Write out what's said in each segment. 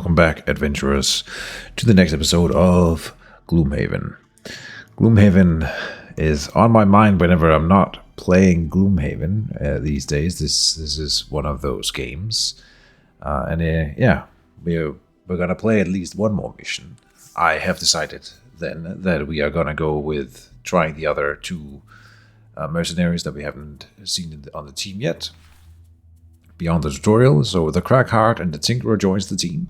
Welcome back, adventurers, to the next episode of Gloomhaven. Gloomhaven is on my mind whenever I'm not playing Gloomhaven these days. This is one of those games. Yeah, we're gonna play at least one more mission. I have decided then that we are gonna go with trying the other two mercenaries that we haven't seen on the team yet. Beyond the tutorial, so the Crackheart and the Tinkerer joins the team.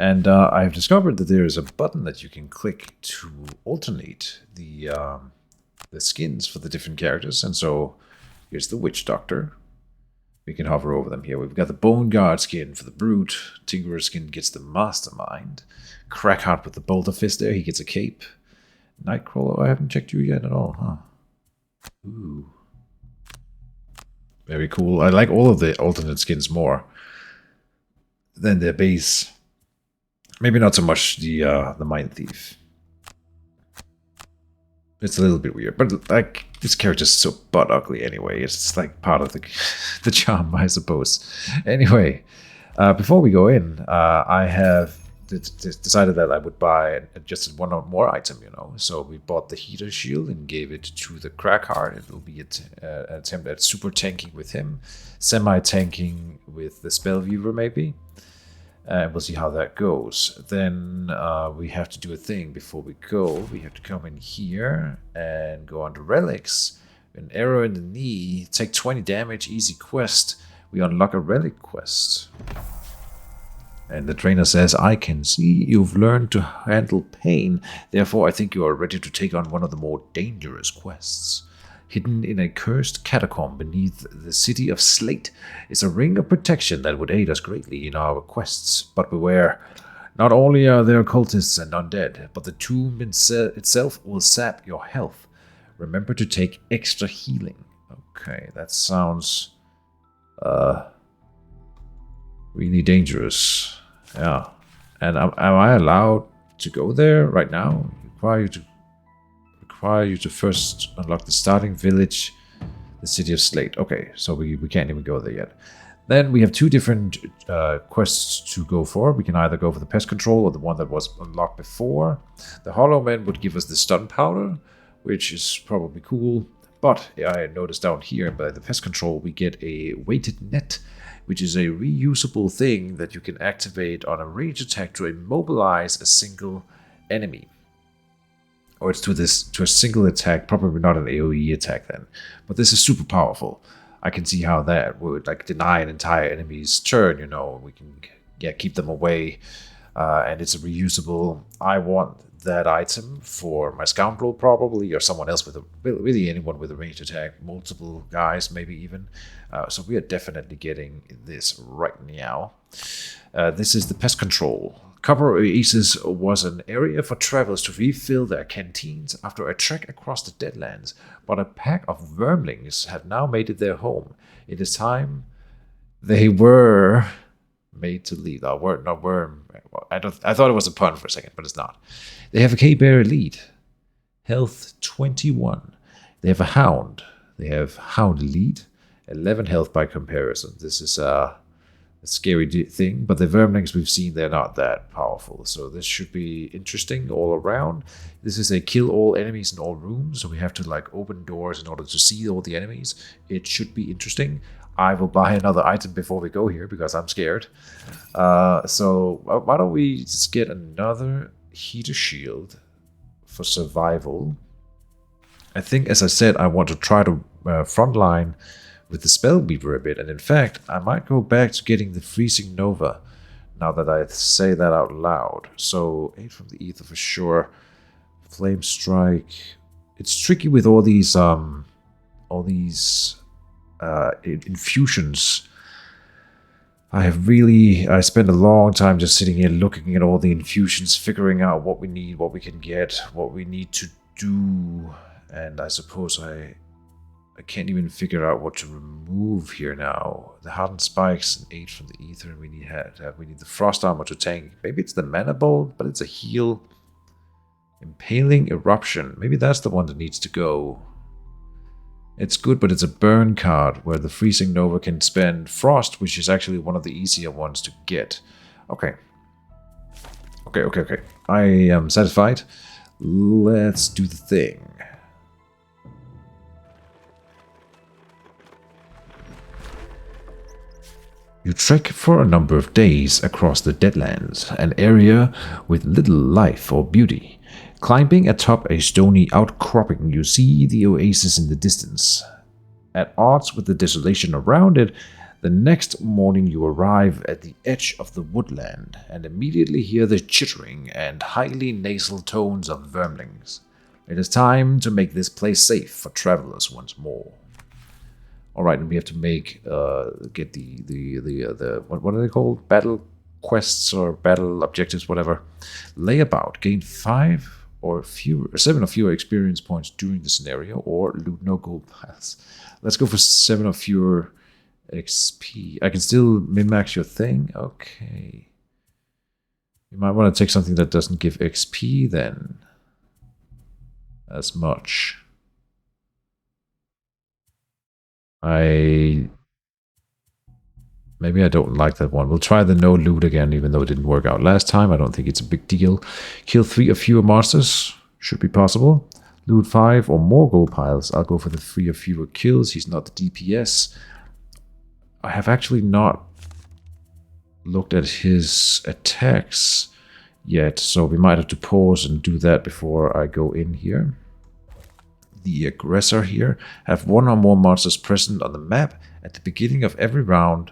And I've discovered that there is a button that you can click to alternate the skins for the different characters. And so here's the Witch Doctor. We can hover over them here. We've got the Bone Guard skin for the Brute. Tinkerer skin gets the Mastermind. Crackheart with the Boulder Fist there, he gets a cape. Nightcrawler, I haven't checked you yet at all, huh? Ooh. Very cool. I like all of the alternate skins more than their base. Maybe not so much the Mind Thief. It's a little bit weird, but like this character's so butt ugly anyway. It's like part of the charm, I suppose. Anyway, before we go in, I have decided that I would buy just one or more item, you know. So we bought the heater shield and gave it to the Crackheart. It will be an attempt at super tanking with him, semi-tanking with the Spellweaver maybe. We'll see how that goes. Then we have to do a thing before we go. We have to come in here and go on to relics. An arrow in the knee, take 20 damage, easy quest. We unlock a relic quest. And the trainer says, I can see you've learned to handle pain. Therefore, I think you are ready to take on one of the more dangerous quests. Hidden in a cursed catacomb beneath the city of Slate is a ring of protection that would aid us greatly in our quests. But beware, not only are there cultists and undead, but the tomb itself will sap your health. Remember to take extra healing. Okay, that sounds really dangerous. Yeah. And am I allowed to go there right now? Require you to first unlock the starting village, the city of Slate. Okay, so we can't even go there yet. Then we have two different quests to go for. We can either go for the pest control or the one that was unlocked before. The Hollow Man would give us the stun powder, which is probably cool. But I noticed down here by the pest control, we get a weighted net, which is a reusable thing that you can activate on a range attack to immobilize a single enemy. Or it's to a single attack, probably not an AoE attack then. But this is super powerful. I can see how that would like deny an entire enemy's turn, you know. We can keep them away. And it's a reusable. I want that item for my scoundrel probably, or someone else with really anyone with a ranged attack, multiple guys maybe even. So we are definitely getting this right now. This is the pest control. Copper Oasis was an area for travelers to refill their canteens after a trek across the Deadlands, but a pack of wormlings have now made it their home. It is time they were made to leave. I thought it was a pun for a second, but it's not. They have a K-Bear elite. Health 21. They have a Hound. They have Hound elite. 11 health by comparison. This is a scary thing, but the vermlings we've seen, they're not that powerful. So this should be interesting all around. This is a kill all enemies in all rooms, so we have to like open doors in order to see all the enemies. It should be interesting. I will buy another item before we go here because I'm scared. So why don't we just get another heater shield for survival. I think, as I said, I want to try to frontline with the Spellweaver a bit, and in fact, I might go back to getting the Freezing Nova now that I say that out loud. So, 8 from the Ether for sure. Flame Strike. It's tricky with all these infusions. I spent a long time just sitting here looking at all the infusions, figuring out what we need, what we can get, what we need to do, and I suppose I can't even figure out what to remove here now. The Hardened Spikes and 8 from the Ether. We need the Frost Armor to tank. Maybe it's the Mana Bolt, but it's a heal. Impaling Eruption. Maybe that's the one that needs to go. It's good, but it's a burn card where the Freezing Nova can spend Frost, which is actually one of the easier ones to get. Okay. Okay. I am satisfied. Let's do the thing. You trek for a number of days across the Deadlands, an area with little life or beauty. Climbing atop a stony outcropping, you see the oasis in the distance. At odds with the desolation around it, the next morning you arrive at the edge of the woodland and immediately hear the chittering and highly nasal tones of vermlings. It is time to make this place safe for travelers once more. Alright, and we have to make, get the what are they called? Battle quests or battle objectives, whatever. Layabout, gain 7 or fewer experience points during the scenario, or loot no gold piles. Let's go for 7 or fewer XP. I can still min-max your thing? Okay. You might want to take something that doesn't give XP then. As much. Maybe I don't like that one. We'll try the no loot again, even though it didn't work out last time. I don't think it's a big deal. Kill 3 or fewer monsters. Should be possible. Loot 5 or more gold piles. I'll go for the 3 or fewer kills. He's not the DPS. I have actually not looked at his attacks yet, so we might have to pause and do that before I go in here. The aggressor here. Have 1 or more monsters present on the map at the beginning of every round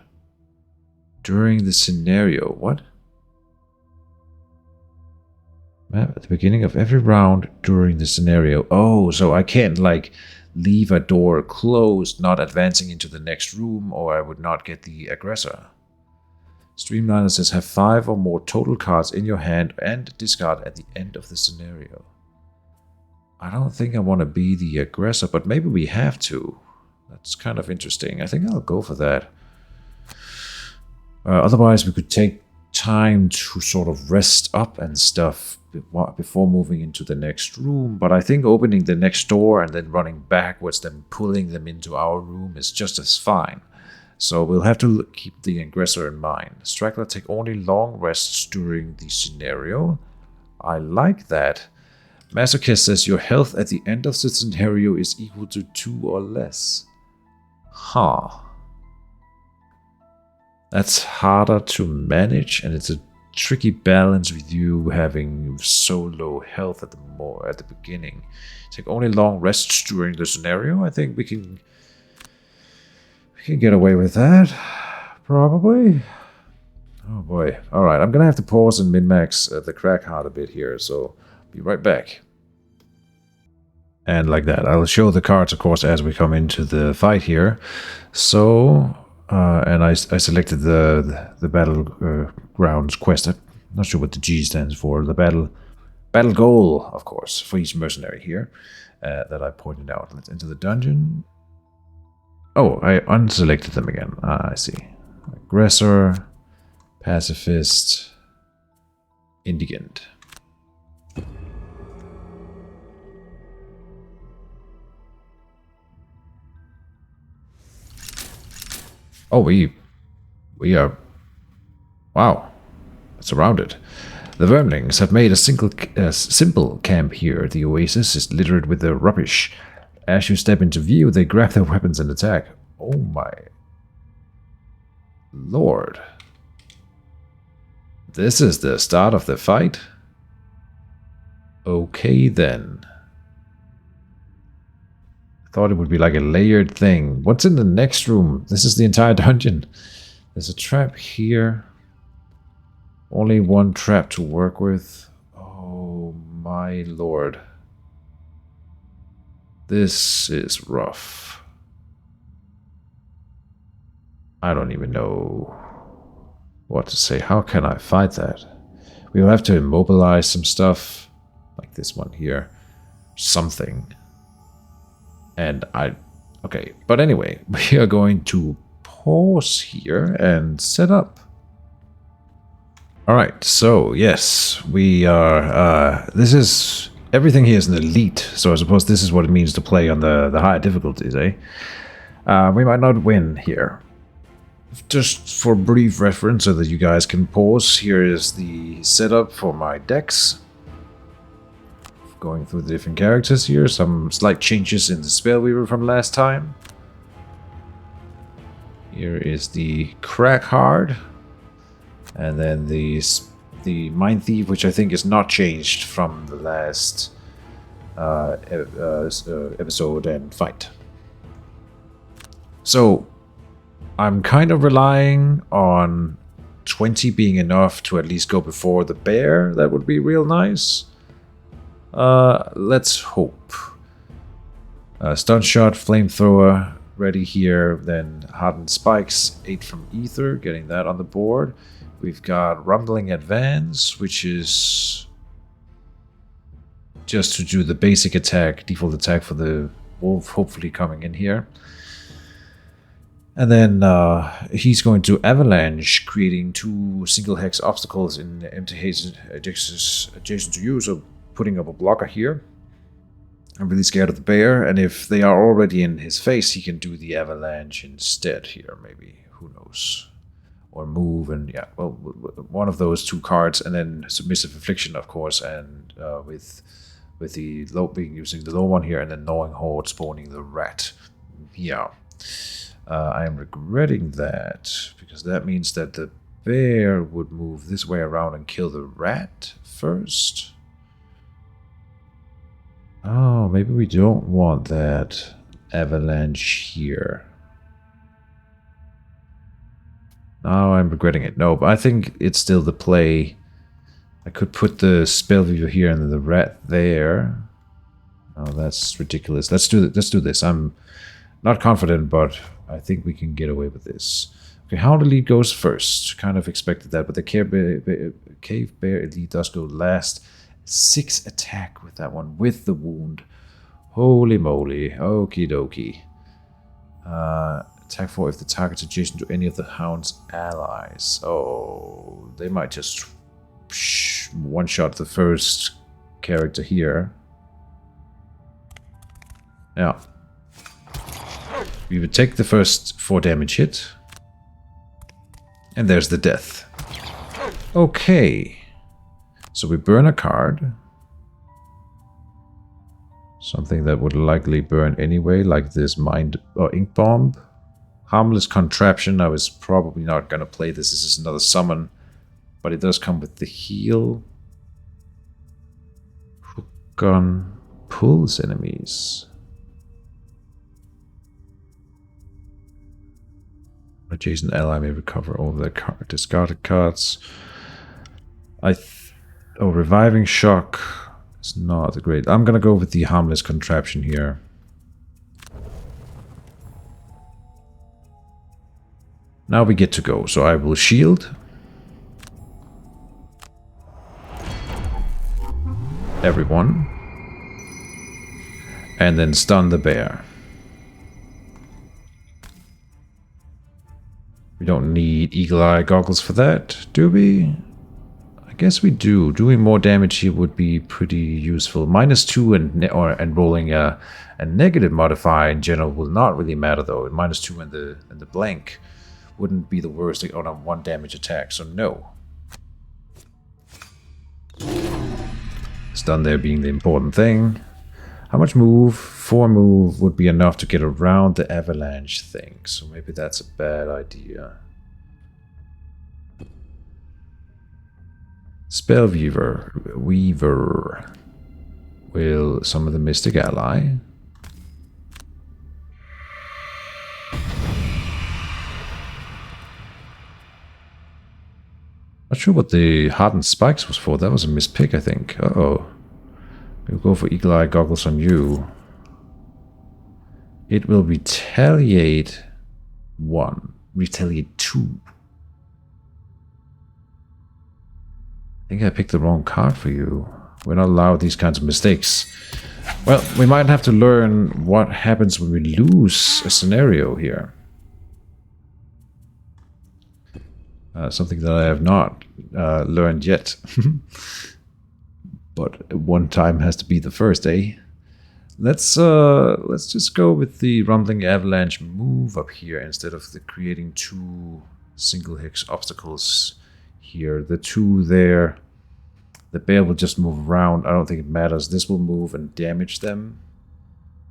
during the scenario. What? Map at the beginning of every round during the scenario. Oh, so I can't like leave a door closed, not advancing into the next room, or I would not get the aggressor. Streamliner says have 5 or more total cards in your hand and discard at the end of the scenario. I don't think I want to be the aggressor, but maybe we have to. That's kind of interesting. I think I'll go for that. Otherwise, we could take time to sort of rest up and stuff before moving into the next room. But I think opening the next door and then running backwards, then pulling them into our room is just as fine. So we'll have to keep the aggressor in mind. Straggler take only long rests during the scenario. I like that. Masochist says your health at the end of the scenario is equal to 2 or less. Huh. That's harder to manage, and it's a tricky balance with you having so low health at the beginning. Take only long rests during the scenario. I think we can get away with that, probably. Oh boy. All right, I'm gonna have to pause and min-max the crack heart a bit here, so be right back. And like that, I'll show the cards, of course, as we come into the fight here. So, and I selected the battlegrounds quest. I'm not sure what the G stands for. The battle goal, of course, for each mercenary here that I pointed out. Let's enter the dungeon. Oh, I unselected them again. I see. Aggressor, pacifist, indigent. Oh, we are... Wow. Surrounded. The vermlings have made a simple camp here. The oasis is littered with their rubbish. As you step into view, they grab their weapons and attack. Oh my... Lord. This is the start of the fight? Okay then. Thought it would be like a layered thing. What's in the next room? This is the entire dungeon. There's a trap here. Only one trap to work with. Oh my lord. This is rough. I don't even know what to say. How can I fight that? We'll have to immobilize some stuff. Like this one here. Something. And okay, but anyway, we are going to pause here and set up. Alright, so yes, we are, everything here is an elite, so I suppose this is what it means to play on the higher difficulties, eh? We might not win here. just for brief reference so that you guys can pause, here is the setup for my decks. Going through the different characters here, some slight changes in the Spellweaver from last time. Here is the Crackhard, and then the Mind Thief, which I think is not changed from the last episode and fight. So I'm kind of relying on 20 being enough to at least go before the bear. That would be real nice. Let's hope. Stun shot, flamethrower ready here. Then hardened spikes, 8 from ether, getting that on the board. We've got rumbling advance, which is just to do the basic attack, default attack for the wolf, hopefully coming in here. And then he's going to avalanche, creating 2 single hex obstacles in empty haze adjacent to you, so putting up a blocker here. I'm really scared of the bear, and if they are already in his face, he can do the avalanche instead here, maybe. Who knows? Or move, and yeah, well, one of those 2 cards, and then submissive affliction, of course, and with the low being using the low one here, and then gnawing horde spawning the rat. Yeah. I am regretting that, because that means that the bear would move this way around and kill the rat first. Oh, maybe we don't want that avalanche here. Now I'm regretting it. No, but I think it's still the play. I could put the Spellweaver here and the rat there. Oh, that's ridiculous. Let's do this. I'm not confident, but I think we can get away with this. Okay, Hound Elite goes first. Kind of expected that, but the Cave Bear Elite does go last. 6 attack with that one, with the wound. Holy moly. Okie dokie. Attack 4 if the target's adjacent to any of the Hound's allies. Oh, they might just one-shot the first character here. Yeah. We would take the first 4 damage hit. And there's the death. Okay. So we burn a card. Something that would likely burn anyway, like this Mind or Ink Bomb. Harmless Contraption. I was probably not going to play this. This is another summon. But it does come with the heal. Hook gun pulls enemies. Adjacent ally may recover all their discarded cards. Reviving Shock is not a great. I'm gonna go with the Harmless Contraption here. Now we get to go, so I will shield. Everyone. And then stun the bear. We don't need Eagle Eye Goggles for that, do we? I guess we do. Doing more damage here would be pretty useful. -2 and rolling a negative modifier in general will not really matter though. -2 and the blank wouldn't be the worst on a 1 damage attack, so no. Stun there being the important thing. How much move? 4 move would be enough to get around the avalanche thing, so maybe that's a bad idea. Weaver will summon the Mystic Ally. Not sure what the Hardened Spikes was for. That was a mispick, I think. Uh-oh. We'll go for Eagle Eye Goggles on you. It will retaliate 1. Retaliate 2. I think I picked the wrong card for you. We're not allowed these kinds of mistakes. Well, we might have to learn what happens when we lose a scenario here. Something that I have not learned yet. But one time has to be the first, eh? Let's just go with the rumbling avalanche move up here instead of the creating 2 single hex obstacles here. The 2 there, the bear will just move around. I don't think it matters. This will move and damage them.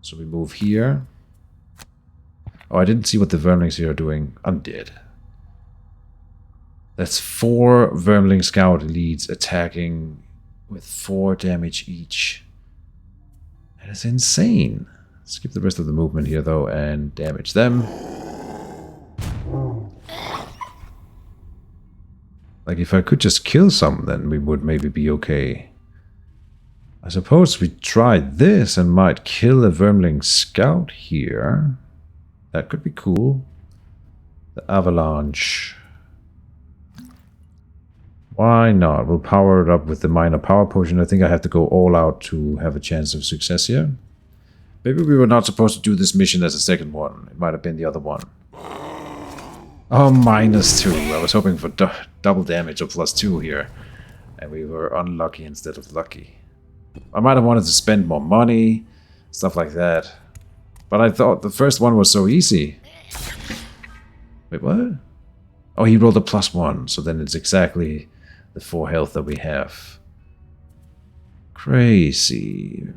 So we move here. Oh, I didn't see what the vermlings here are doing. I'm dead. That's 4 vermling scout elites attacking with 4 damage each. That is insane. Skip the rest of the movement here though and damage them. Like if I could just kill some, then we would maybe be okay. I suppose we try this and might kill a vermling scout here. That could be cool. The avalanche. Why not? We'll power it up with the minor power potion. I think I have to go all out to have a chance of success here. Maybe we were not supposed to do this mission as a second one. It might have been the other one. Oh, -2. I was hoping for double damage or +2 here. And we were unlucky instead of lucky. I might have wanted to spend more money. Stuff like that. But I thought the first one was so easy. Wait, what? Oh, he rolled a +1. So then it's exactly the 4 health that we have. Crazy.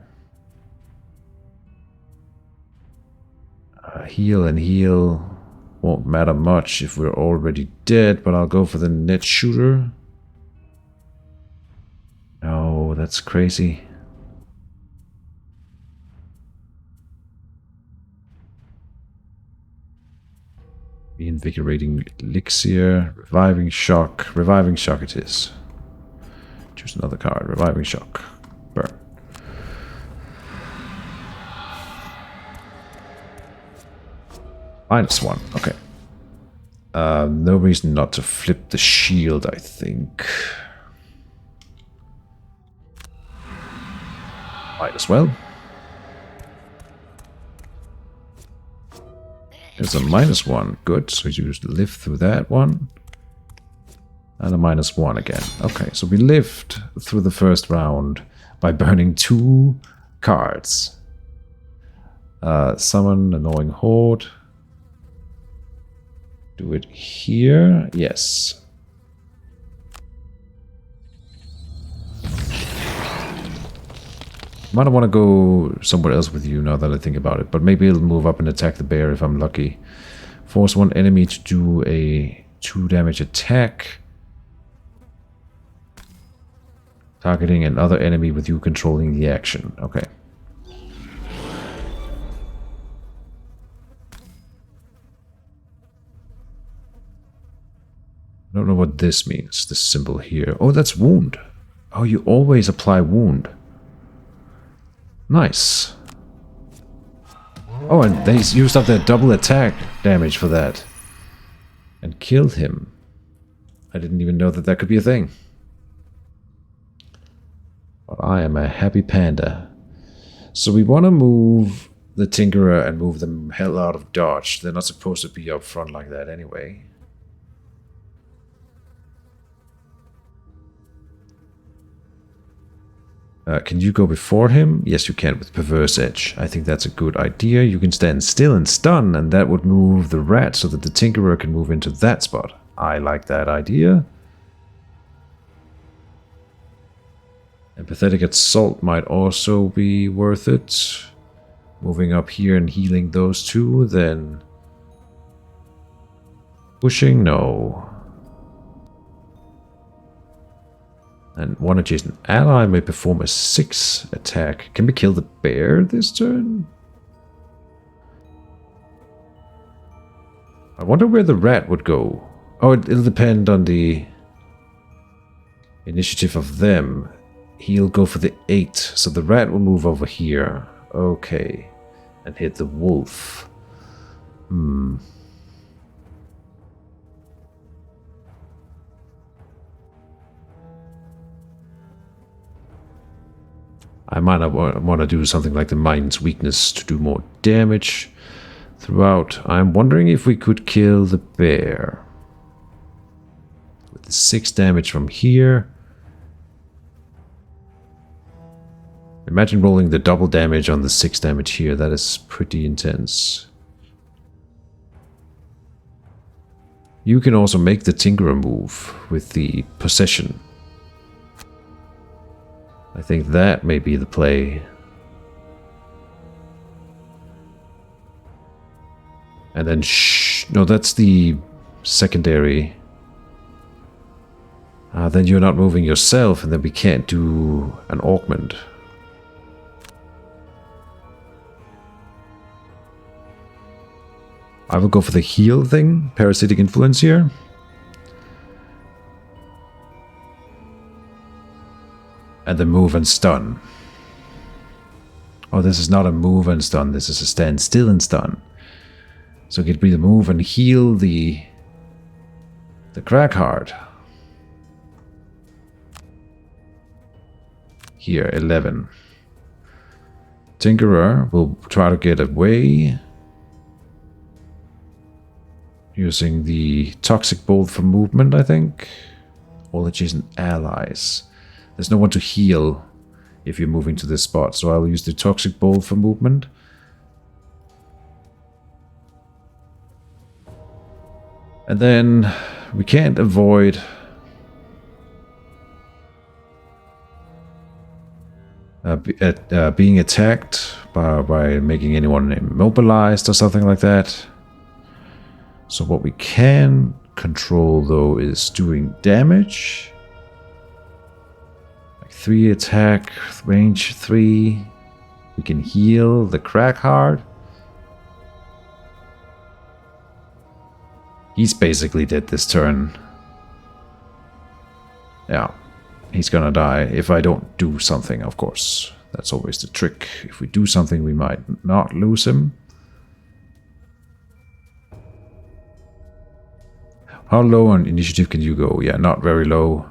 Heal and heal won't matter much if we're already dead, but I'll go for the net shooter. Oh, that's crazy. Reinvigorating elixir, reviving shock. Reviving shock it is. Choose another card. Reviving shock. Burn. -1. Okay. No reason not to flip the shield, I think. Might as well. There's a -1. Good. So you just live through that one. And a -1 again. Okay, so we lived through the first round by burning 2 cards. Summon Annoying Horde. Do it here. Yes. Might want to go somewhere else with you now that I think about it. But maybe it'll move up and attack the bear if I'm lucky. Force one enemy to do a 2 damage attack. Targeting another enemy with you controlling the action. Okay. I don't know what this means, this symbol here. Oh, that's wound. Oh, you always apply wound. Nice. Oh, and they used up their double attack damage for that. And killed him. I didn't even know that that could be a thing. But I am a happy panda. So we want to move the Tinkerer and move them hell out of dodge. They're not supposed to be up front like that anyway. Can you go before him? Yes, you can with Perverse Edge. I think that's a good idea. You can stand still and stun, and that would move the rat so that the Tinkerer can move into that spot. I like that idea. And Pathetic Assault might also be worth it. Moving up here and healing those two, then... Pushing? No. And one adjacent ally may perform a 6 attack. Can we kill the bear this turn? I wonder where the rat would go. Oh, it'll depend on the initiative of them. He'll go for the 8, so the rat will move over here. Okay. And hit the wolf. I might want to do something like the Mind's Weakness to do more damage throughout. I'm wondering if we could kill the bear. With the 6 damage from here. Imagine rolling the double damage on the 6 damage here. That is pretty intense. You can also make the Tinkerer move with the possession. I think that may be the play. And then no, that's the secondary. Then you're not moving yourself, and then we can't do an augment. I will go for the heal thing, parasitic influence here. And the move and stun. Oh, this is not a move and stun, this is a stand still and stun. So get me the move and heal the crack heart. Here, 11. Tinkerer will try to get away. Using the toxic bolt for movement, I think. All adjacent allies. There's no one to heal if you're moving to this spot, so I'll use the toxic bolt for movement. And then we can't avoid being attacked by making anyone immobilized or something like that. So what we can control though is doing damage. Like 3 attack, range 3. We can heal the crack heart. He's basically dead this turn. Yeah, he's gonna die if I don't do something, of course. That's always the trick. If we do something, we might not lose him. How low on initiative can you go? Yeah, not very low.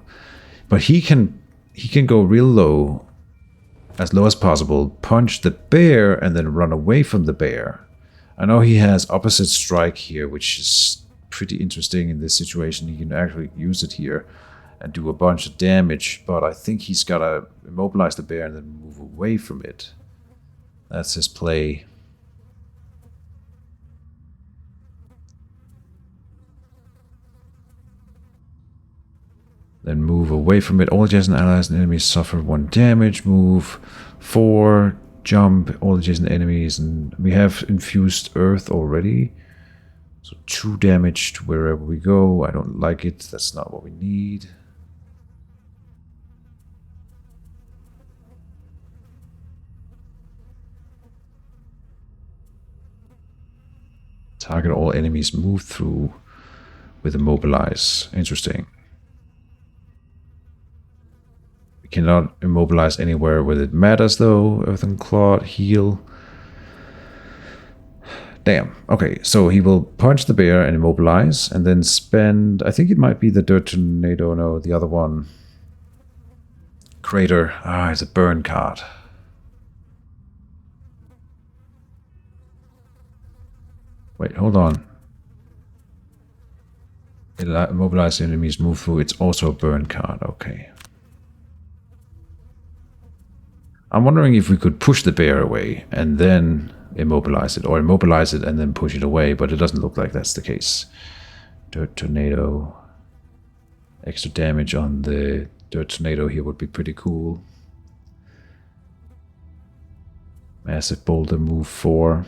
But he can go real low as possible, punch the bear, and then run away from the bear. I know he has opposite strike here, which is pretty interesting in this situation. He can actually use it here and do a bunch of damage, but I think he's gotta immobilize the bear and then move away from it. That's his play. Then move away from it. All adjacent allies and enemies suffer 1 damage. Move 4. Jump. All adjacent enemies. And we have infused earth already. So 2 damage to wherever we go. I don't like it. That's not what we need. Target all enemies move through with immobilize. Interesting. Cannot immobilize anywhere where it matters though. Earthen Claw, heal. Damn. Okay, so he will punch the bear and immobilize, and then spend... I think it might be the Dirt Tornado. No, the other one. Crater. Ah, it's a burn card. Wait, hold on. Immobilize enemies move through. It's also a burn card. Okay. I'm wondering if we could push the bear away and then immobilize it, or immobilize it and then push it away, but it doesn't look like that's the case. Dirt Tornado. Extra damage on the Dirt Tornado here would be pretty cool. Massive Boulder move 4.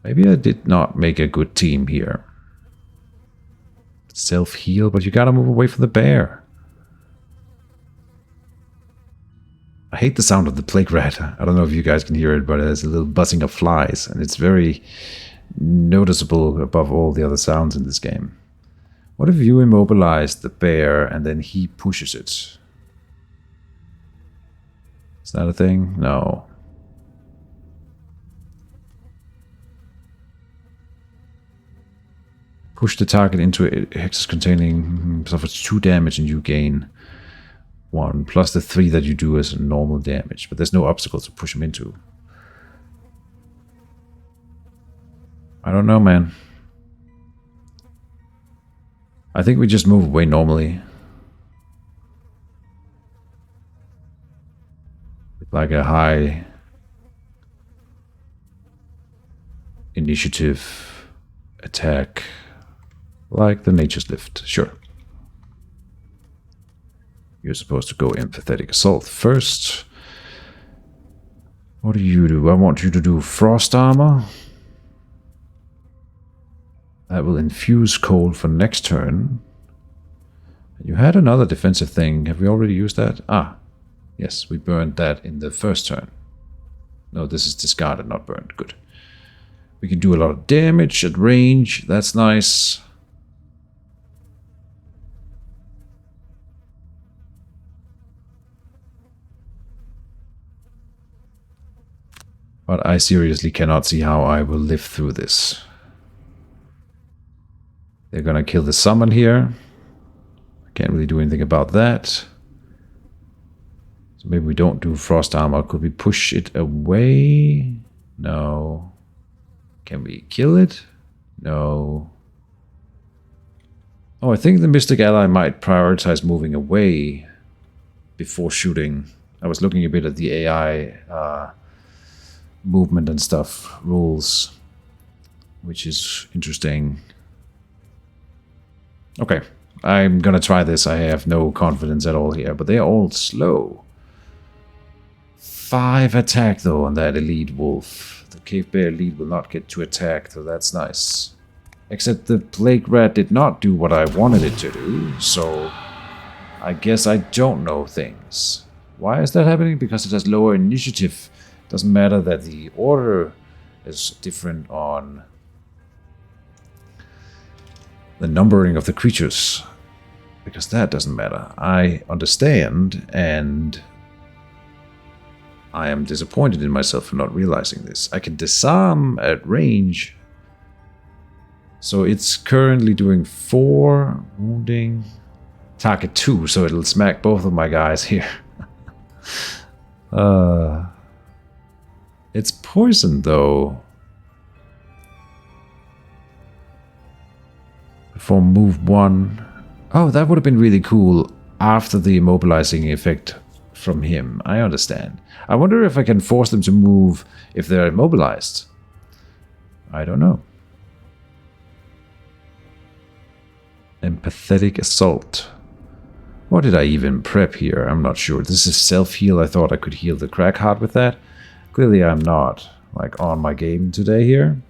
Maybe I did not make a good team here. Self-heal, but you gotta move away from the bear. I hate the sound of the plague rat. I don't know if you guys can hear it, but there's a little buzzing of flies, and it's very noticeable above all the other sounds in this game. What if you immobilize the bear and then he pushes it? Is that a thing? No. Push the target into a hexes containing suffers 2 damage and you gain 1, plus the 3 that you do as normal damage, but there's no obstacle to push him into. I don't know, man. I think we just move away normally. like a high initiative attack, like the Nature's Lift. Sure. You're supposed to go empathetic assault first. What do you do? I want you to do frost armor. That will infuse cold for next turn. You had another defensive thing. Have we already used that? Ah, yes, we burned that in the first turn. No, this is discarded, not burned. Good. We can do a lot of damage at range. That's nice. But I seriously cannot see how I will live through this. They're gonna kill the summon here. I can't really do anything about that. So maybe we don't do frost armor. Could we push it away? No. Can we kill it? No. Oh, I think the Mystic Ally might prioritize moving away before shooting. I was looking a bit at the AI movement and stuff rules, which is interesting. Okay, I'm gonna try this. I have no confidence at all here, but they're all slow. 5 attack though on that elite wolf. The cave bear elite will not get to attack, so that's nice. Except the plague rat did not do what I wanted it to do, so I guess I don't know things. Why is that happening? Because it has lower initiative. Doesn't matter that the order is different on the numbering of the creatures, because that doesn't matter. I understand, and I am disappointed in myself for not realizing this. I can disarm at range, so it's currently doing 4 wounding, target 2, so it'll smack both of my guys here. It's poison though. For move 1. Oh, that would have been really cool after the immobilizing effect from him. I understand. I wonder if I can force them to move if they're immobilized. I don't know. Empathetic assault. What did I even prep here? I'm not sure. This is self-heal. I thought I could heal the crack heart with that. Clearly I'm not, like, on my game today here.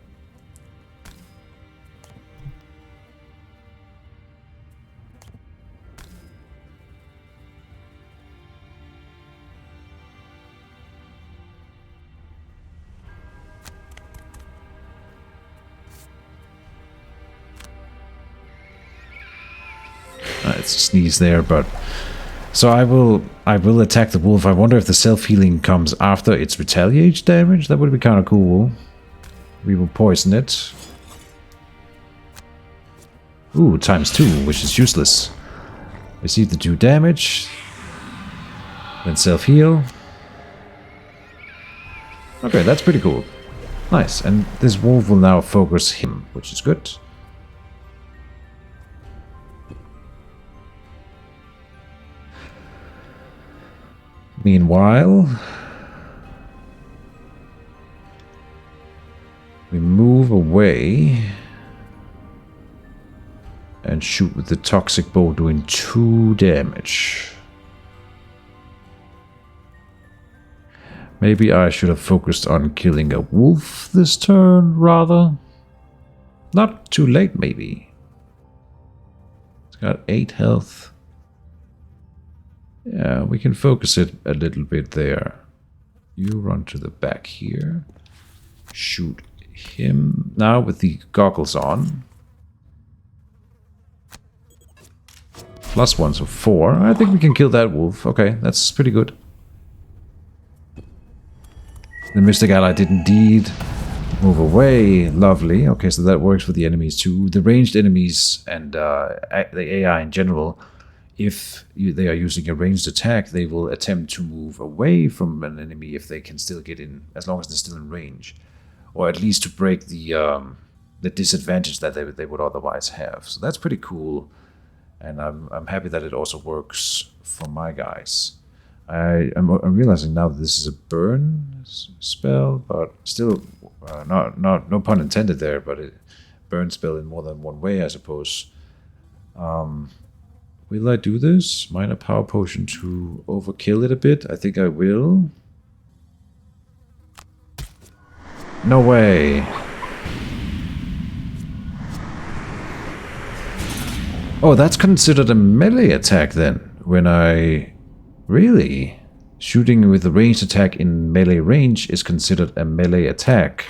It's a sneeze there, but so I will attack the wolf. I wonder if the self-healing comes after its retaliate damage. That would be kind of cool. We will poison it. Ooh, ×2, which is useless. Receive the 2 damage. Then self-heal. Okay, that's pretty cool. Nice, and this wolf will now focus him, which is good. Meanwhile, we move away and shoot with the toxic bow, doing 2 damage. Maybe I should have focused on killing a wolf this turn, rather. Not too late, maybe. It's got 8 health. Yeah, we can focus it a little bit there. You run to the back here. Shoot him. Now with the goggles on. +1, so 4. I think we can kill that wolf. Okay, that's pretty good. The Mystic Ally did indeed move away. Lovely. Okay, so that works for the enemies too. The ranged enemies and the AI in general, if they are using a ranged attack, they will attempt to move away from an enemy if they can still get in, as long as they're still in range. Or at least to break the disadvantage that they would otherwise have. So that's pretty cool. And I'm happy that it also works for my guys. I'm realizing now that this is a burn spell, but still, no pun intended there, but it burn spell in more than one way, I suppose. Will I do this? Minor power potion to overkill it a bit? I think I will. No way. Oh, that's considered a melee attack then. When I... Really? Shooting with a ranged attack in melee range is considered a melee attack.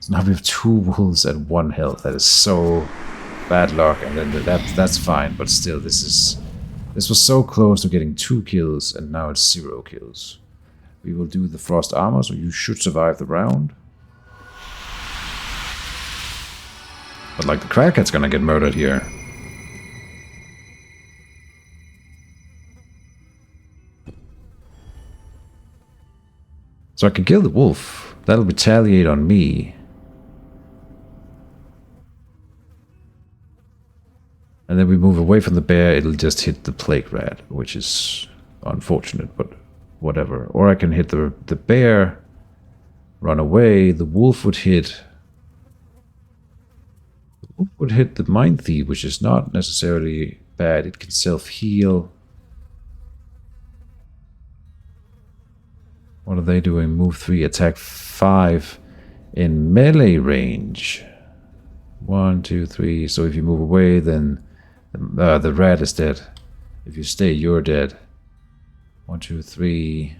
So now we have 2 wolves at 1 health. That is so bad luck. And then that's fine, but still, this was so close to getting 2 kills, and now it's 0 kills. We will do the frost armor, so you should survive the round. But like the crackhead's gonna get murdered here. So I can kill the wolf. That'll retaliate on me. And then we move away from the bear, it'll just hit the plague rat, which is unfortunate, but whatever. Or I can hit the bear, run away, the wolf would hit... The wolf would hit the mind thief, which is not necessarily bad. It can self-heal. What are they doing? Move 3, attack 5 in melee range. 1, 2, 3. So if you move away, then the rat is dead. If you stay, you're dead. 1, 2, 3.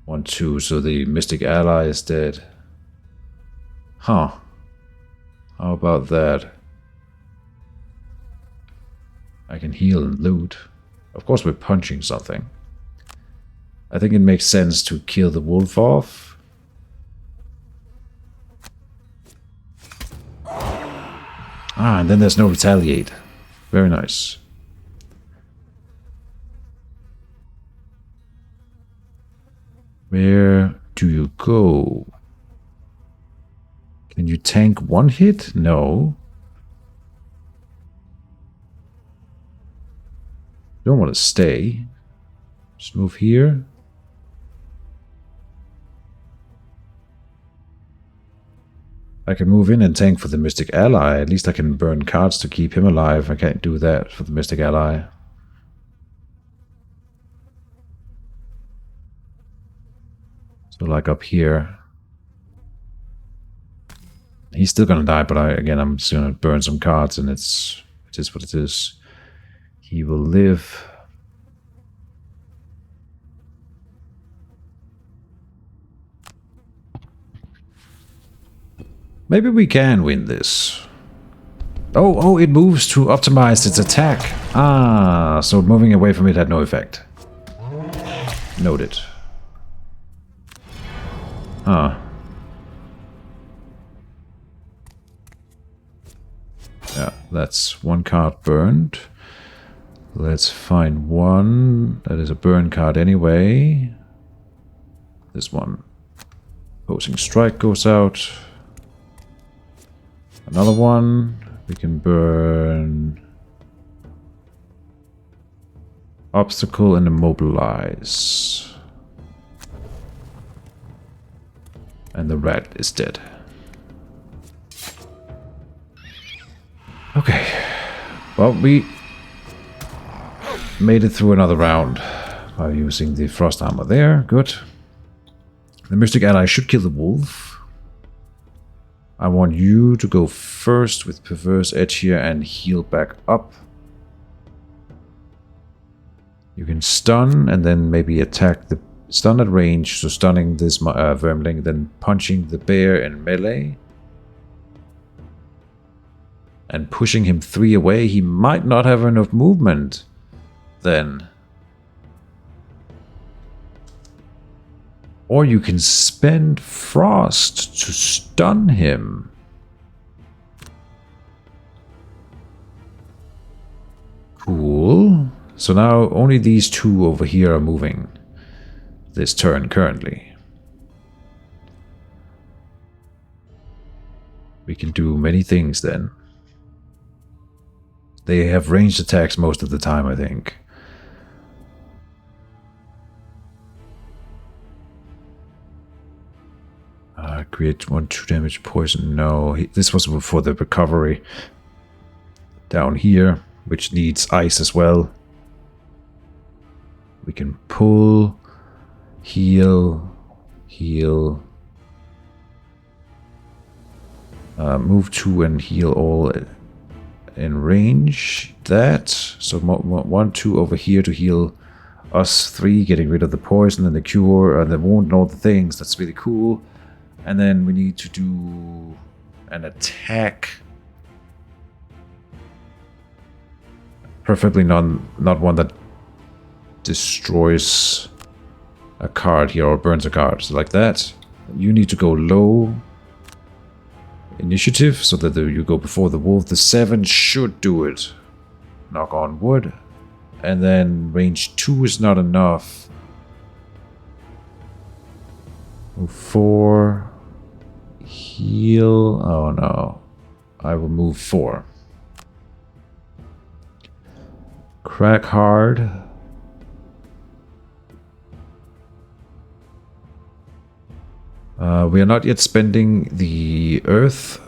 1, 2. So the mystic ally is dead. Huh. How about that? I can heal and loot. Of course, we're punching something. I think it makes sense to kill the wolf off. Ah, and then there's no retaliate. Very nice. Where do you go? Can you tank 1 hit? No. Don't want to stay. Just move here. I can move in and tank for the Mystic Ally. At least I can burn cards to keep him alive. I can't do that for the Mystic Ally. So like up here. He's still gonna die, but I'm just gonna burn some cards, and it is what it is. He will live. Maybe we can win this. Oh, it moves to optimize its attack. Ah, so moving away from it had no effect. Noted. Huh. Yeah, that's 1 card burned. Let's find 1 that is a burn card anyway. This one. Opposing strike goes out. Another one. We can burn obstacle and immobilize. And the rat is dead. Okay. Well, we made it through another round by using the frost armor there. Good. The Mystic Ally should kill the wolf. I want you to go first with Perverse Edge here and heal back up. You can stun and then maybe attack the stun at range, so stunning this vermling, then punching the bear in melee. And pushing him 3 away. He might not have enough movement then. Or you can spend frost to stun him. Cool. So now only these 2 over here are moving this turn currently. We can do many things then. They have ranged attacks most of the time, I think. Create 1-2 damage poison. No, this was for the recovery. Down here, which needs ice as well. We can pull, heal, heal. Move 2 and heal all in range. That. So 1-2 over here to heal us 3, getting rid of the poison and the cure and the wound and all the things. That's really cool. And then we need to do an attack. Preferably not one that destroys a card here or burns a card. So like that. You need to go low initiative so that you go before the wolf. The 7 should do it. Knock on wood. And then range 2 is not enough. Move 4. Heal. Oh no. I will move 4. Crack hard. We are not yet spending the earth.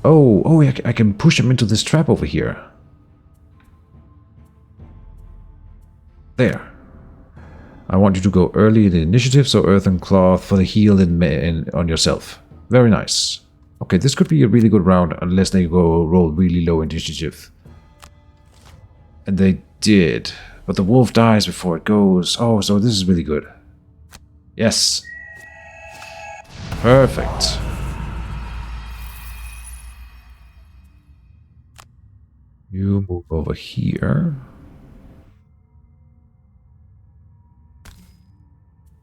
Oh, I can push him into this trap over here. There. I want you to go early in the initiative, so earth and cloth for the heal on yourself. Very nice. Okay, this could be a really good round unless they go roll really low initiative. And they did. But the wolf dies before it goes. Oh, so this is really good. Yes. Perfect. You move over here.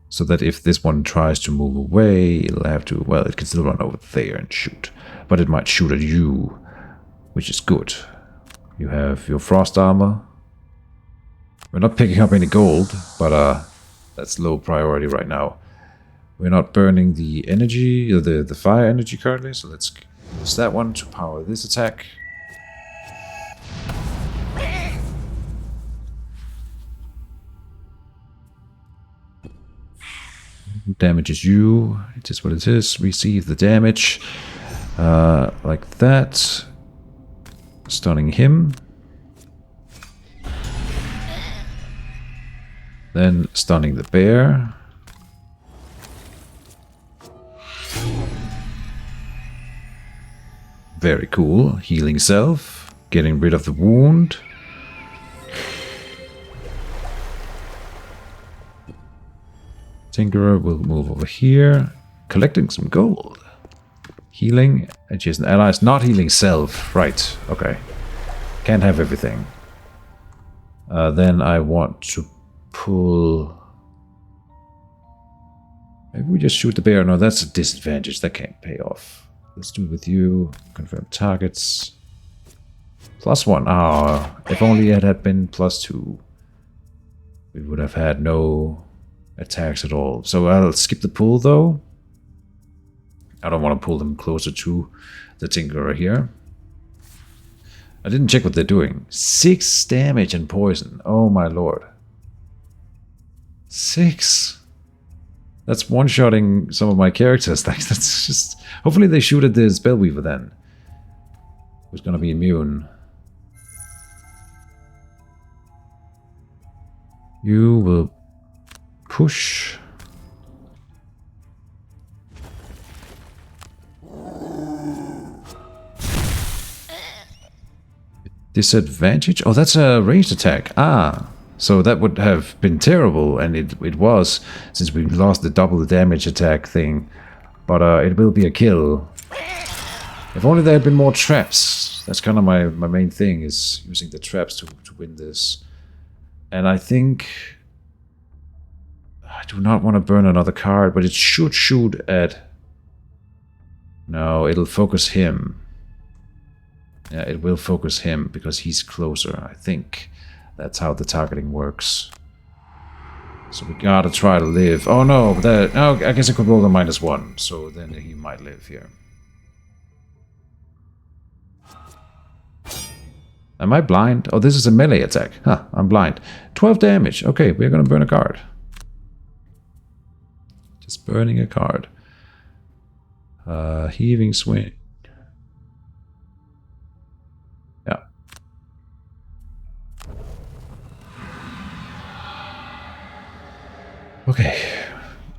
So that if this one tries to move away, it'll have to... Well, it can still run over there and shoot. But it might shoot at you, which is good. You have your frost armor. We're not picking up any gold, but that's low priority right now. We're not burning the energy, or the fire energy currently, so let's use that one to power this attack. Damages you. It is what it is. Receive the damage. Like that. Stunning him. Then stunning the bear. Very cool. Healing self. Getting rid of the wound. Tinkerer will move over here. Collecting some gold. Healing adjacent allies. Not healing self. Right. Okay. Can't have everything. Then I want to pull... Maybe we just shoot the bear. No, that's a disadvantage. That can't pay off. Let's do it with you. Confirm targets. +1. Ah, if only it had been +2. We would have had no attacks at all. So I'll skip the pull though. I don't want to pull them closer to the Tinkerer here. I didn't check what they're doing. 6 damage and poison. Oh my lord. 6. That's one-shotting some of my characters. That's just... Hopefully they shoot at the Spellweaver then. Who's gonna be immune. You will push. Disadvantage? Oh, that's a ranged attack. Ah, so that would have been terrible, and it was, since we lost the double the damage attack thing. But it will be a kill. If only there had been more traps. That's kind of my main thing, is using the traps to win this. And I think... I do not want to burn another card, but it should shoot at... No, it'll focus him. Yeah, it will focus him because he's closer, I think. That's how the targeting works. So we gotta try to live. Oh no, that... Oh, I guess I could roll a -1, so then he might live here. Am I blind? Oh, this is a melee attack. Huh, I'm blind. 12 damage. Okay, we're gonna burn a card. Just burning a card. Heaving swing. Yeah. Okay.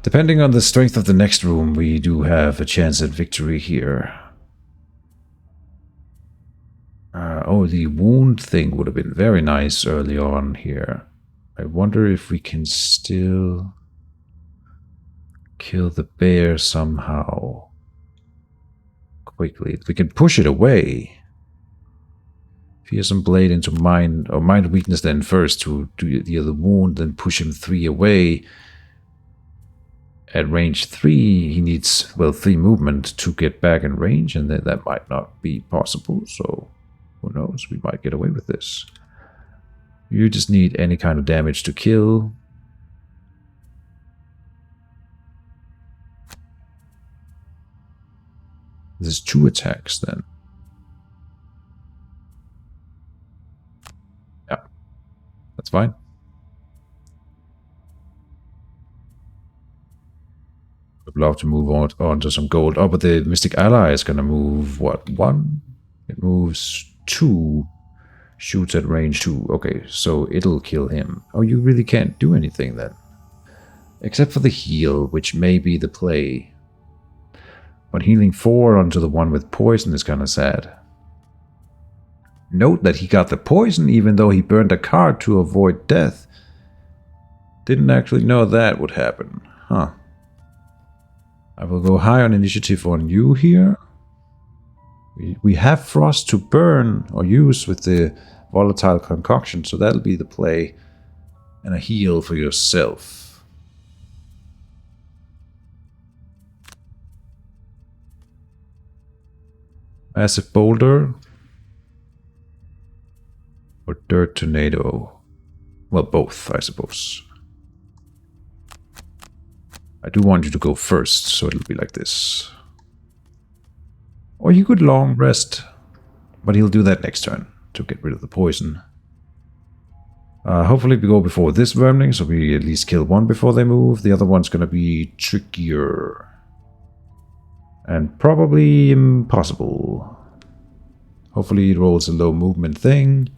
Depending on the strength of the next room, we do have a chance at victory here. Oh, the wound thing would have been very nice early on here. I wonder if we can still kill the bear somehow quickly. If we can push it away. Fearsome blade into mind, or mind weakness then first to do the other wound, then push him 3 away. At range 3, he needs, well, 3 movement to get back in range, and then that might not be possible, so who knows, we might get away with this. You just need any kind of damage to kill. This is 2 attacks then. Yeah, that's fine. I'd love to move on to some gold. Oh, but the Mystic Ally is going to move, what, 1? It moves 2. Shoots at range 2. Okay, so it'll kill him. Oh, you really can't do anything then. Except for the heal, which may be the play. But healing 4 onto the one with poison is kind of sad. Note that he got the poison even though he burned a card to avoid death. Didn't actually know that would happen. Huh. I will go high on initiative on you here. We have frost to burn or use with the volatile concoction, so that'll be the play. And a heal for yourself. Massive boulder. Or dirt tornado. Well, both, I suppose. I do want you to go first, so it'll be like this. Or you could long rest, but he'll do that next turn to get rid of the poison. Hopefully we go before this vermling, so we at least kill one before they move. The other one's gonna be trickier. And probably impossible. Hopefully it rolls a low movement thing.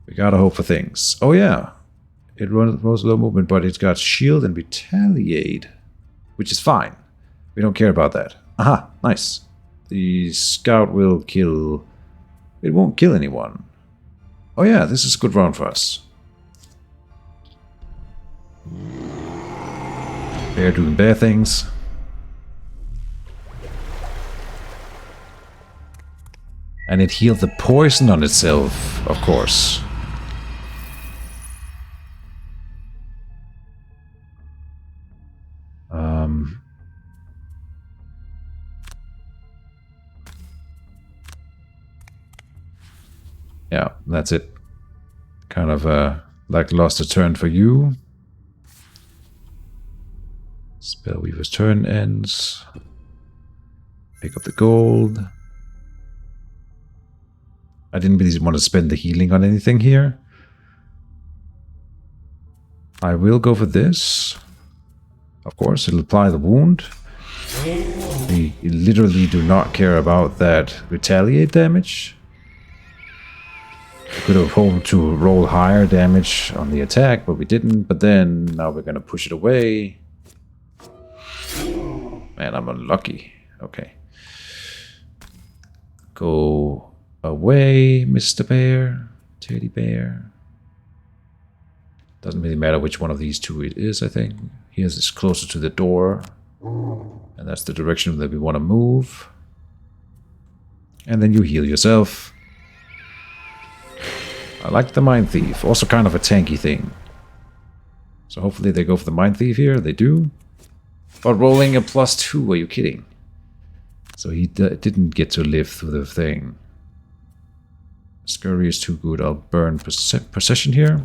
We gotta hope for things. Oh yeah, it rolls low movement, but it's got shield and retaliate, which is fine. We don't care about that. Aha, nice. The scout will kill... It won't kill anyone. Oh yeah, this is a good round for us. Bear doing bear things. And it healed the poison on itself, of course. Yeah, that's it. Kind of like lost a turn for you. Spellweaver's turn ends. Pick up the gold. I didn't really want to spend the healing on anything here. I will go for this. Of course, it'll apply the wound. We literally do not care about that retaliate damage. We could have hoped to roll higher damage on the attack, but we didn't. But then, now we're going to push it away. Man, I'm unlucky. Okay. Go away, Mr. Bear. Teddy Bear. Doesn't really matter which one of these two it is, I think. Here's is closer to the door. And that's the direction that we want to move. And then you heal yourself. I like the Mind Thief. Also kind of a tanky thing. So hopefully they go for the Mind Thief here. They do. But rolling a +2, are you kidding? So he didn't get to live through the thing. Scurry is too good. I'll burn Possession here.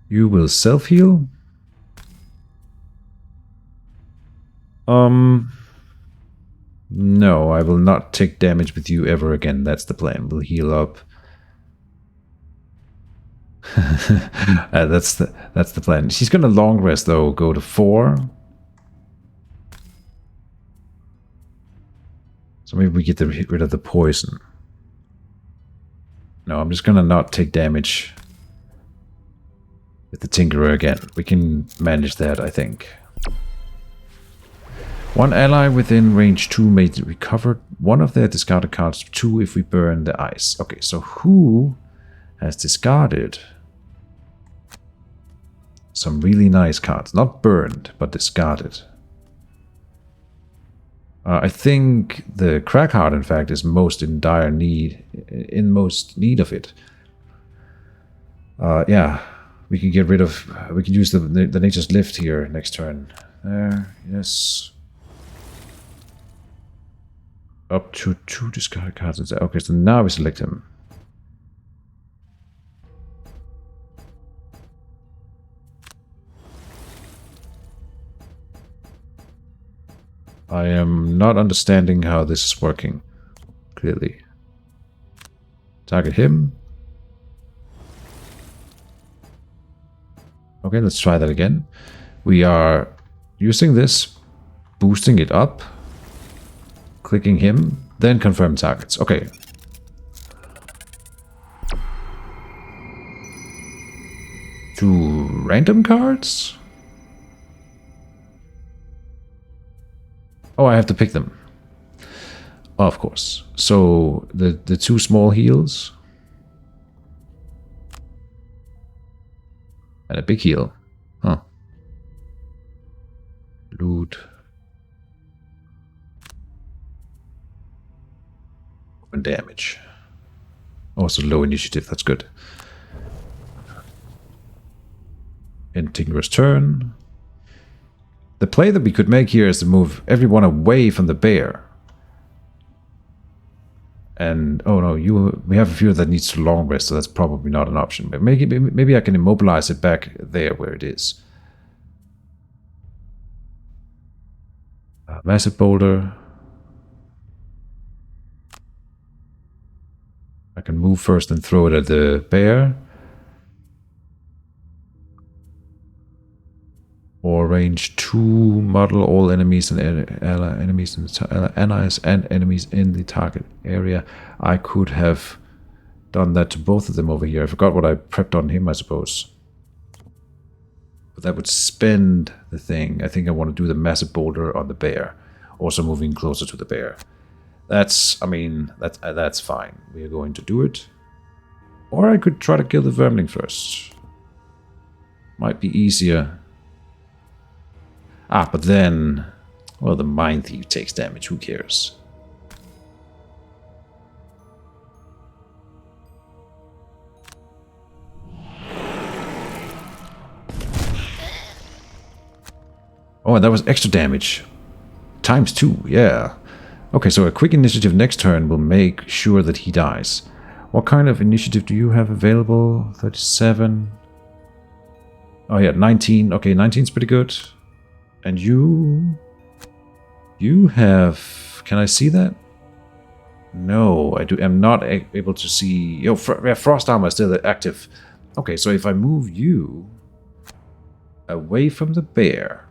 You will self-heal. No, I will not take damage with you ever again. That's the plan. We'll heal up. That's the plan. She's gonna long rest though. Go to 4. So maybe we get rid of the poison. No, I'm just gonna not take damage with the Tinkerer again. We can manage that, I think. One ally within range 2 may recover one of their discarded cards, 2 if we burn the ice. Okay, so who has discarded some really nice cards? Not burned, but discarded. I think the Crackheart, in fact, is most in dire need, most need of it. Yeah, we can get rid of. We can use the Nature's Lift here next turn. There, yes. Up to 2 discarded cards. Okay, so now we select him. I am not understanding how this is working, clearly. Target him. Okay, let's try that again. We are using this, boosting it up, clicking him, then confirm targets. Okay. Two random cards? Oh, I have to pick them. Oh, of course. So the 2 small heals and a big heal. Huh. Loot. And damage. Also low initiative, that's good. End Tinkerer's turn. The play that we could make here is to move everyone away from the bear. And, oh no, we have a few that needs to long rest, so that's probably not an option. But maybe I can immobilize it back there where it is. Massive boulder. I can move first and throw it at the bear. Or range 2, model all enemies and allies and enemies in the target area. I could have done that to both of them over here. I forgot what I prepped on him, I suppose. But that would spend the thing. I think I want to do the massive boulder on the bear. Also moving closer to the bear. That's, I mean, that's fine. We are going to do it. Or I could try to kill the vermling first. Might be easier. Ah, but then, well, the Mind Thief takes damage, who cares? Oh, and that was extra damage. Times 2, yeah. Okay, so a quick initiative next turn will make sure that he dies. What kind of initiative do you have available? 37. Oh yeah, 19. Okay, 19 is pretty good. And you have, can I see that? No, I'm not able to see. Oh, frost armor is still active. Okay, so if I move you away from the bear,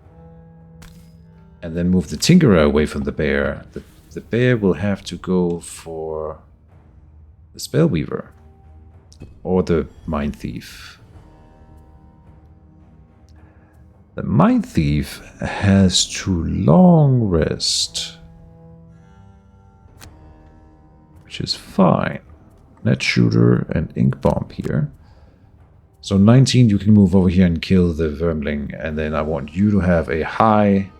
and then move the Tinkerer away from the bear, the bear will have to go for the Spellweaver or the Mind Thief. The Mind Thief has to long rest, which is fine. Net Shooter and Ink Bomb here. So 19, you can move over here and kill the Vermling, and then I want you to have a high,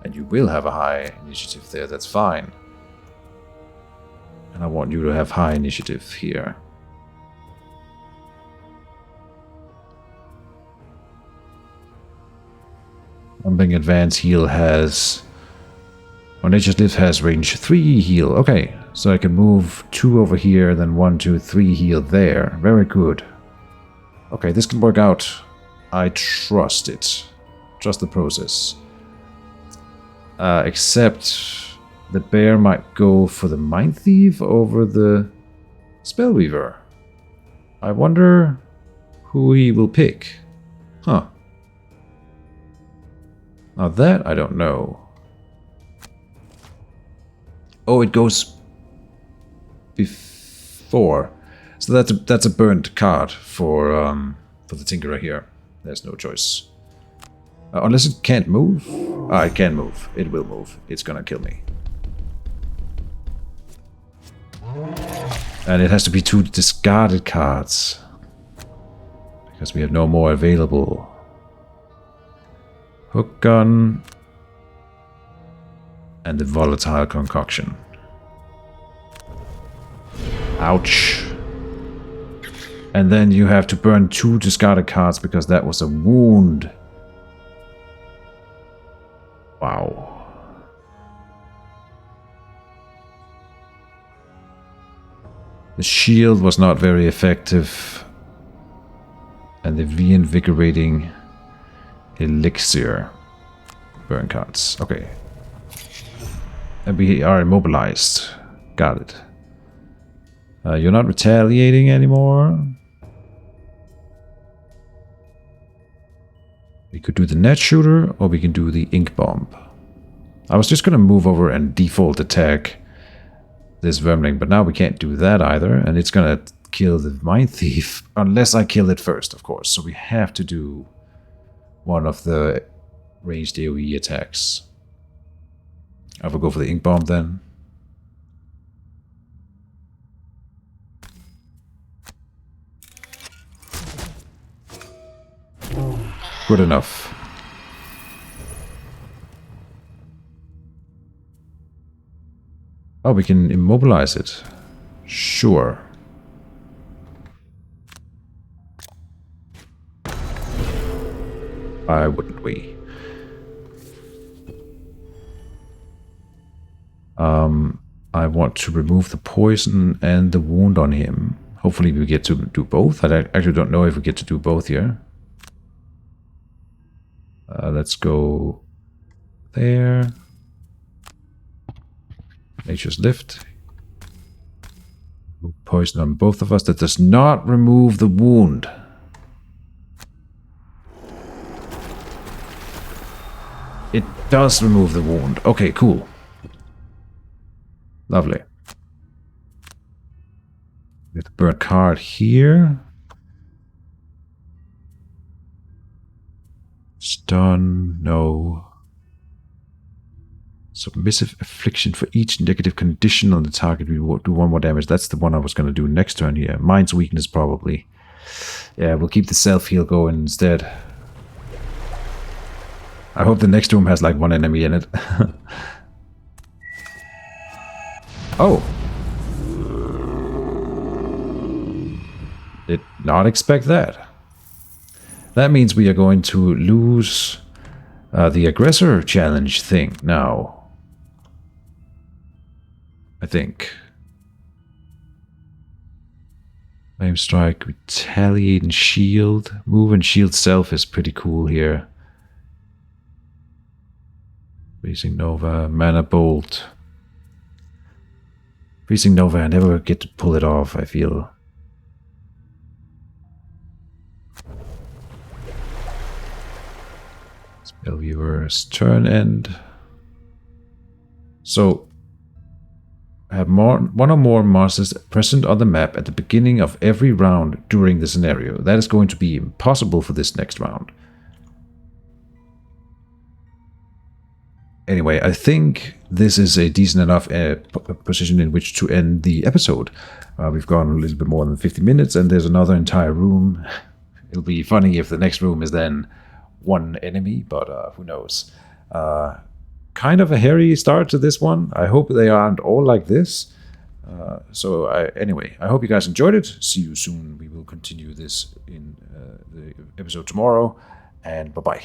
and you will have a high initiative there, that's fine. And I want you to have high initiative here. Something Advanced Heal has... Or Nature's Lift has range 3 heal. Okay, so I can move 2 over here, then 1, 2, 3 heal there. Very good. Okay, this can work out. I trust it. Trust the process. Except the bear might go for the Mind Thief over the Spellweaver. I wonder who he will pick. Huh. Now that I don't know. Oh, it goes before. So that's a burnt card for the Tinkerer here. There's no choice. Unless it can't move. Ah, it can move. It will move. It's gonna kill me. And it has to be 2 discarded cards. Because we have no more available. Hook gun. And the volatile concoction. Ouch. And then you have to burn 2 discarded cards because that was a wound. Wow. The shield was not very effective. And the reinvigorating elixir. Burn cards. Okay. And we are immobilized. Got it. You're not retaliating anymore. We could do the net shooter, or we can do the ink bomb. I was just going to move over and default attack this vermling, but now we can't do that either, and it's going to kill the mine thief, unless I kill it first, of course. So we have to do one of the ranged AoE attacks. I will go for the ink bomb then. Good enough. Oh, we can immobilize it. Sure. Why wouldn't we? I want to remove the poison and the wound on him. Hopefully we get to do both. I actually don't know if we get to do both here. Let's go there. Nature's Lift. Poison on both of us. That does not remove the wound. It does remove the wound. Okay, cool. Lovely. We have the burn card here. Stun, no. Submissive affliction for each negative condition on the target. We will do 1 more damage. That's the one I was going to do next turn here. Mind's weakness, probably. Yeah, we'll keep the self-heal going instead. I hope the next room has like 1 enemy in it. Oh. Did not expect that. That means we are going to lose the aggressor challenge thing now. I think. Flame Strike, Retaliate and Shield. Move and Shield Self is pretty cool here. Freezing Nova, Mana Bolt. Freezing Nova, I never get to pull it off, I feel. Spellviewer's turn end. So, have one or more monsters present on the map at the beginning of every round during the scenario. That is going to be impossible for this next round. Anyway, I think this is a decent enough position in which to end the episode. We've gone a little bit more than 50 minutes, and there's another entire room. It'll be funny if the next room is then 1 enemy, but who knows. Kind of a hairy start to this one. I hope they aren't all like this. Anyway, I hope you guys enjoyed it. See you soon. We will continue this in the episode tomorrow, and bye-bye.